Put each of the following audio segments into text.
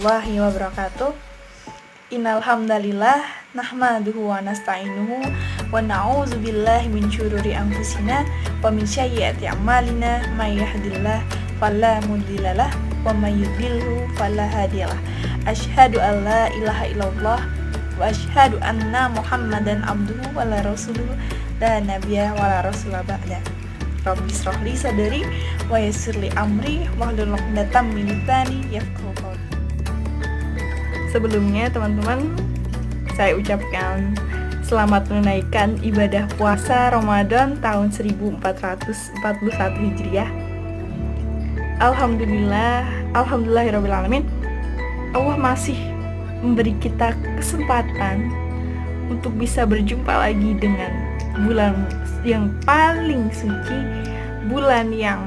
warahmatullahi wabarakatuh. Innal hamdalillah nahmaduhu wa nasta'inuhu wa na'udzu billahi min syururi anfusina wa min sayyiati a'malina may yahdihillahu fala mudhillalah wa may yudhlilhu fala hadiyalah. Asyhadu an la ilaha illallah wa asyhadu anna Muhammadan abduhu wa rasuluhu la nabiyya wa la rasula ba'da. Rabbi shrah li sadri wa yassir li amri wahlul 'uqdatam min lisani yafqahu qawli. Sebelumnya teman-teman, saya ucapkan selamat menunaikan ibadah puasa Ramadan tahun 1441 Hijriah. Alhamdulillahirabbil alamin. Allah masih memberi kita kesempatan untuk bisa berjumpa lagi dengan bulan yang paling suci, bulan yang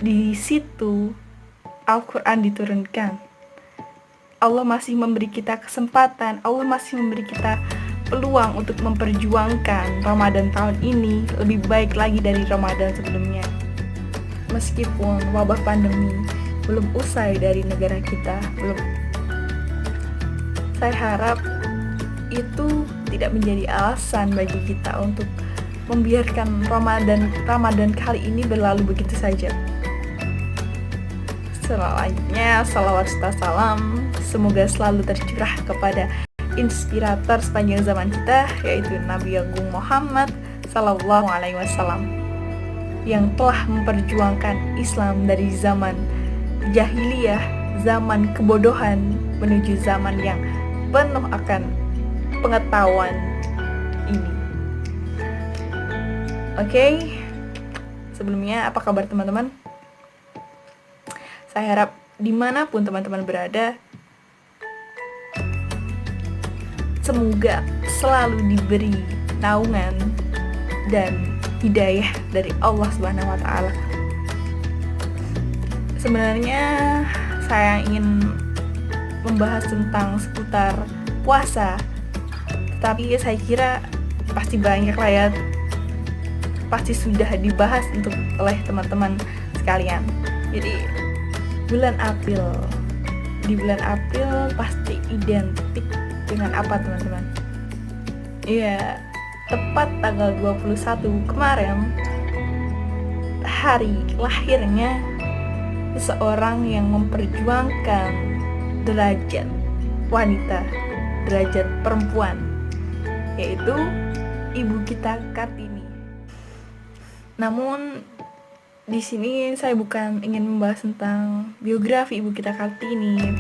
di situ Al-Quran diturunkan. Allah masih memberi kita kesempatan, Allah masih memberi kita peluang untuk memperjuangkan Ramadan tahun ini lebih baik lagi dari Ramadan sebelumnya. Meskipun wabah pandemi belum usai dari negara kita, saya harap itu tidak menjadi alasan bagi kita untuk membiarkan Ramadan kali ini berlalu begitu saja. Selanjutnya, salawat serta salam semoga selalu tercurah kepada inspirator sepanjang zaman kita, yaitu Nabi Agung Muhammad Sallallahu Alaihi Wasallam, yang telah memperjuangkan Islam dari zaman jahiliyah, zaman kebodohan, menuju zaman yang penuh akan pengetahuan ini. Oke, sebelumnya apa kabar teman-teman? Saya harap dimanapun teman-teman berada, semoga selalu diberi naungan dan hidayah dari Allah Subhanahu wa Ta'ala. Sebenarnya saya ingin membahas tentang seputar puasa, tapi saya kira pasti banyak lah ya, pasti sudah dibahas oleh teman-teman sekalian. Jadi di bulan April pasti identik dengan apa teman-teman? Iya, tepat tanggal 21 kemarin, hari lahirnya seseorang yang memperjuangkan derajat wanita, derajat perempuan, yaitu ibu kita Kartini. Namun di sini saya bukan ingin membahas tentang biografi ibu kita Kartini,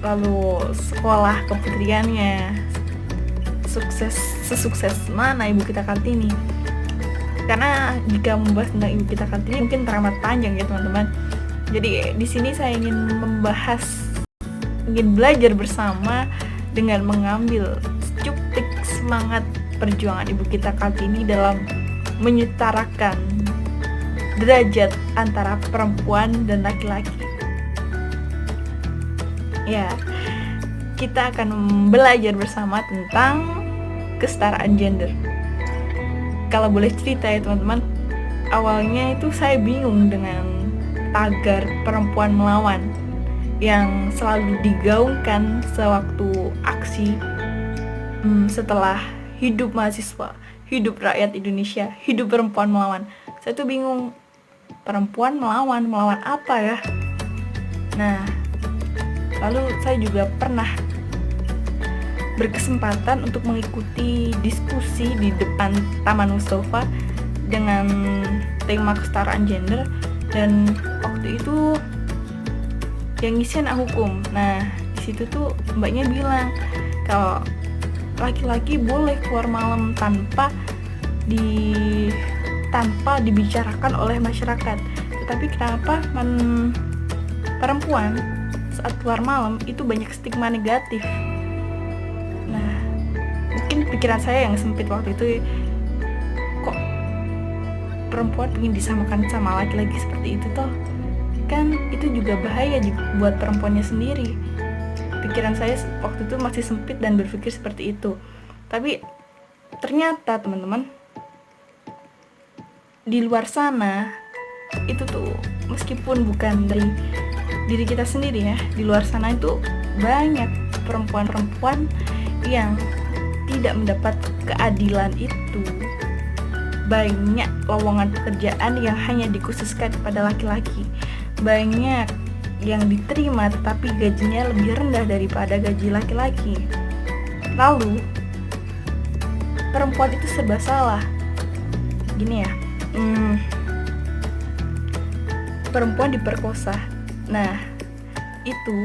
lalu sekolah keputriannya, sesukses mana ibu kita Kartini. Karena jika membahas tentang ibu kita Kartini mungkin teramat panjang ya teman-teman. Jadi di sini saya ingin belajar bersama dengan mengambil cuplik semangat perjuangan ibu kita Kartini dalam menyetarakan derajat antara perempuan dan laki-laki. Ya, kita akan belajar bersama tentang kesetaraan gender. Kalau boleh cerita ya teman-teman, awalnya itu saya bingung dengan tagar perempuan melawan yang selalu digaungkan sewaktu aksi setelah hidup mahasiswa, hidup rakyat Indonesia, hidup perempuan melawan. Saya tuh bingung, perempuan melawan apa ya? Nah, lalu saya juga pernah berkesempatan untuk mengikuti diskusi di depan Taman Mustafa dengan tema kesetaraan gender, dan waktu itu yang ngisi anak hukum. Nah, di situ tuh mbaknya bilang kalau laki-laki boleh keluar malam tanpa dibicarakan oleh masyarakat. Tetapi kenapa perempuan saat keluar malam itu banyak stigma negatif? Nah, mungkin pikiran saya yang sempit waktu itu, kok perempuan ingin disamakan sama laki-laki seperti itu toh? Kan itu juga bahaya buat perempuannya sendiri. Pikiran saya waktu itu masih sempit dan berpikir seperti itu. Tapi ternyata teman-teman, di luar sana itu tuh meskipun bukan dari diri kita sendiri ya, di luar sana itu banyak perempuan-perempuan yang tidak mendapat keadilan itu. Banyak lowongan pekerjaan yang hanya dikhususkan kepada laki-laki. Banyak yang diterima tetapi gajinya lebih rendah daripada gaji laki-laki. Lalu perempuan itu serba salah. Gini ya, perempuan diperkosa. Nah, itu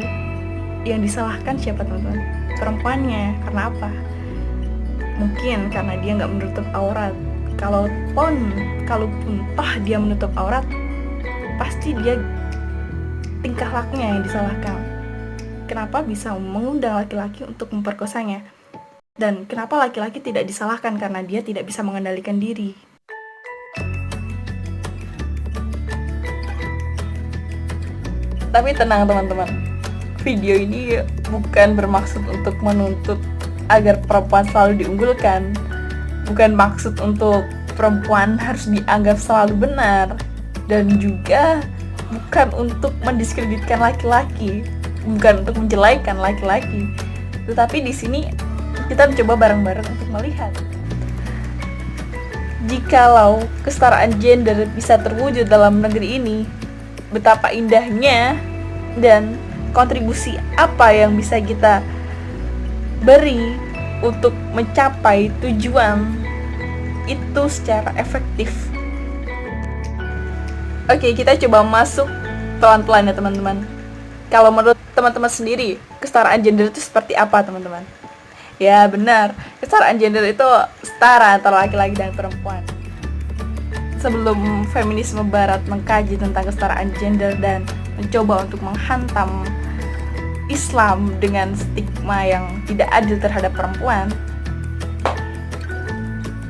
yang disalahkan siapa teman-teman? Perempuannya. Karena apa? Mungkin karena dia nggak menutup aurat. Kalaupun toh dia menutup aurat, pasti dia tingkah lakunya yang disalahkan. Kenapa bisa mengundang laki-laki untuk memperkosanya? Dan kenapa laki-laki tidak disalahkan karena dia tidak bisa mengendalikan diri? Tapi tenang teman-teman, video ini bukan bermaksud untuk menuntut agar perempuan selalu diunggulkan. Bukan maksud untuk perempuan harus dianggap selalu benar. Dan juga bukan untuk mendiskreditkan laki-laki, bukan untuk menjelekan laki-laki. Tetapi di sini kita mencoba bareng-bareng untuk melihat, jikalau kesetaraan gender bisa terwujud dalam negeri ini, betapa indahnya dan kontribusi apa yang bisa kita beri untuk mencapai tujuan itu secara efektif. Oke, kita coba masuk pelan-pelan ya teman-teman. Kalau menurut teman-teman sendiri, kesetaraan gender itu seperti apa teman-teman? Ya benar, kesetaraan gender itu setara antara laki-laki dan perempuan. Sebelum feminisme barat mengkaji tentang kesetaraan gender dan mencoba untuk menghantam Islam dengan stigma yang tidak adil terhadap perempuan,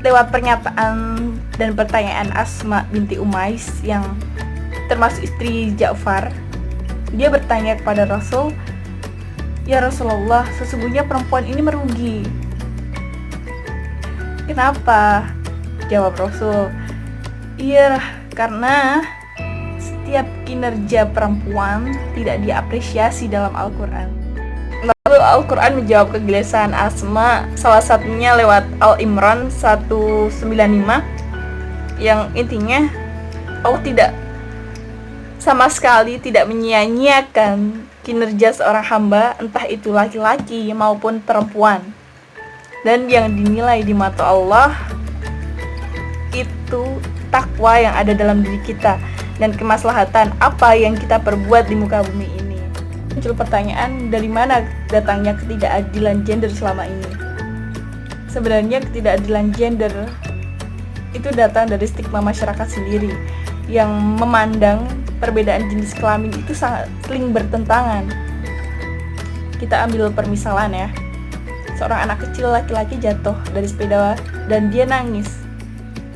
lewat pernyataan dan pertanyaan Asma binti Umais yang termasuk istri Ja'far, dia bertanya kepada Rasul, "Ya Rasulullah, sesungguhnya perempuan ini merugi." "Kenapa?" jawab Rasul, "Iya, karena setiap kinerja perempuan tidak diapresiasi dalam Al-Quran." Lalu Al-Quran menjawab kegelisahan Asma, salah satunya lewat Al-Imran 195, yang intinya Allah tidak sama sekali tidak menyia-nyiakan kinerja seorang hamba, entah itu laki-laki maupun perempuan. Dan yang dinilai di mata Allah itu takwa yang ada dalam diri kita dan kemaslahatan apa yang kita perbuat di muka bumi ini. Muncul pertanyaan, dari mana datangnya ketidakadilan gender selama ini? Sebenarnya ketidakadilan gender itu datang dari stigma masyarakat sendiri yang memandang perbedaan jenis kelamin itu sangat saling bertentangan. Kita ambil permisalan ya, seorang anak kecil laki-laki jatuh dari sepeda dan dia nangis.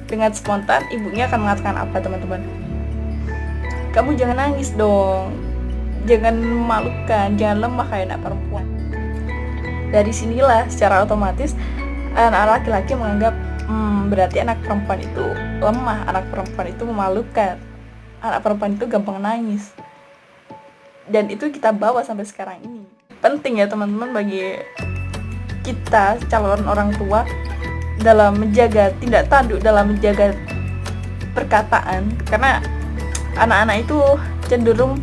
Dengan spontan ibunya akan mengatakan apa teman-teman? "Kamu jangan nangis dong, jangan memalukan, jangan lemah kayak anak perempuan." Dari sinilah secara otomatis anak laki-laki menganggap berarti anak perempuan itu lemah, anak perempuan itu memalukan, anak perempuan itu gampang nangis. Dan itu kita bawa sampai sekarang ini. Penting ya teman-teman bagi kita calon orang tua dalam menjaga tindak tanduk, dalam menjaga perkataan, karena anak-anak itu cenderung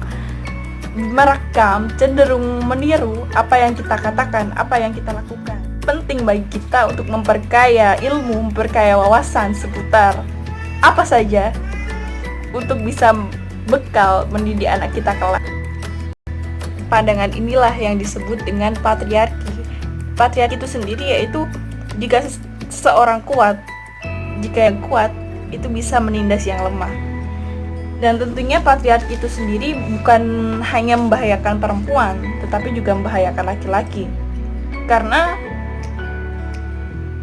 merekam, cenderung meniru apa yang kita katakan, apa yang kita lakukan. Penting bagi kita untuk memperkaya ilmu, memperkaya wawasan seputar apa saja untuk bisa bekal mendidik anak kita kelak. Pandangan inilah yang disebut dengan patriarki. Patriarki itu sendiri yaitu jika seseorang kuat, jika yang kuat itu bisa menindas yang lemah. Dan tentunya patriarki itu sendiri bukan hanya membahayakan perempuan, tetapi juga membahayakan laki-laki. Karena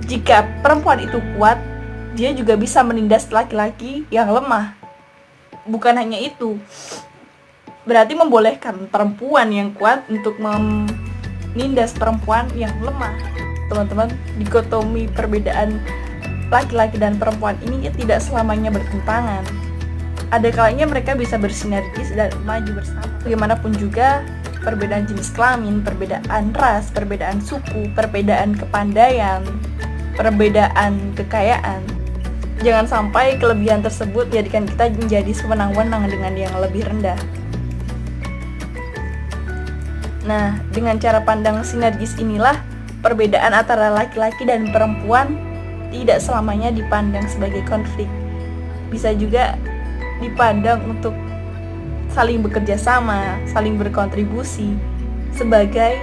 jika perempuan itu kuat, dia juga bisa menindas laki-laki yang lemah. Bukan hanya itu, berarti membolehkan perempuan yang kuat untuk menindas perempuan yang lemah. Teman-teman, dikotomi perbedaan laki-laki dan perempuan ini tidak selamanya bertentangan. Ada kalanya mereka bisa bersinergis dan maju bersama. Bagaimanapun juga, perbedaan jenis kelamin, perbedaan ras, perbedaan suku, perbedaan kepandaian, perbedaan kekayaan. Jangan sampai kelebihan tersebut jadikan kita menjadi sewenang-wenang dengan yang lebih rendah. Nah, dengan cara pandang sinergis inilah perbedaan antara laki-laki dan perempuan tidak selamanya dipandang sebagai konflik. Bisa juga dipandang untuk saling bekerja sama, saling berkontribusi sebagai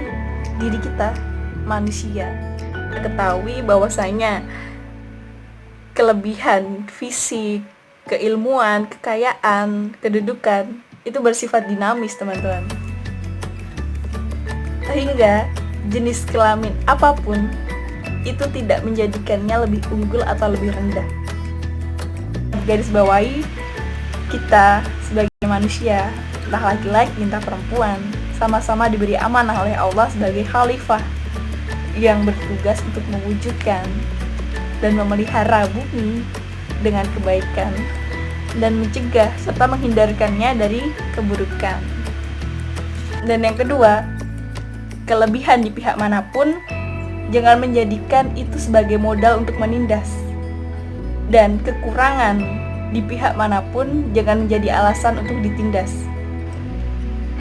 diri kita, manusia. Ketahui bahwasanya kelebihan fisik, keilmuan, kekayaan, kedudukan itu bersifat dinamis, teman-teman. Sehingga jenis kelamin apapun itu tidak menjadikannya lebih unggul atau lebih rendah. Garis bawahi, kita sebagai manusia, entah laki-laki entah perempuan, sama-sama diberi amanah oleh Allah sebagai khalifah yang bertugas untuk mewujudkan dan memelihara bumi dengan kebaikan dan mencegah serta menghindarkannya dari keburukan. Dan yang kedua, kelebihan di pihak manapun jangan menjadikan itu sebagai modal untuk menindas, dan kekurangan di pihak manapun jangan menjadi alasan untuk ditindas.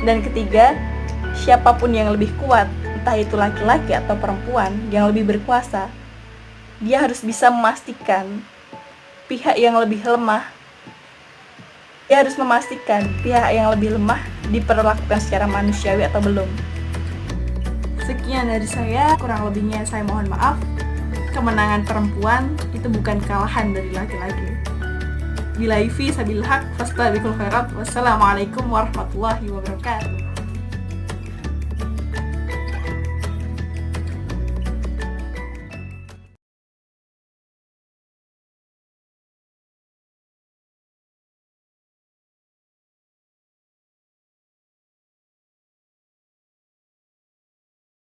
Dan ketiga, siapapun yang lebih kuat, entah itu laki-laki atau perempuan yang lebih berkuasa, dia harus bisa memastikan pihak yang lebih lemah, dia harus memastikan pihak yang lebih lemah diperlakukan secara manusiawi atau belum. Sekian dari saya, kurang lebihnya saya mohon maaf. Kemenangan perempuan itu bukan kekalahan dari laki-laki. Billahi fi sabilil haq, fastabiqul khairat. Wassalamualaikum warahmatullahi wabarakatuh.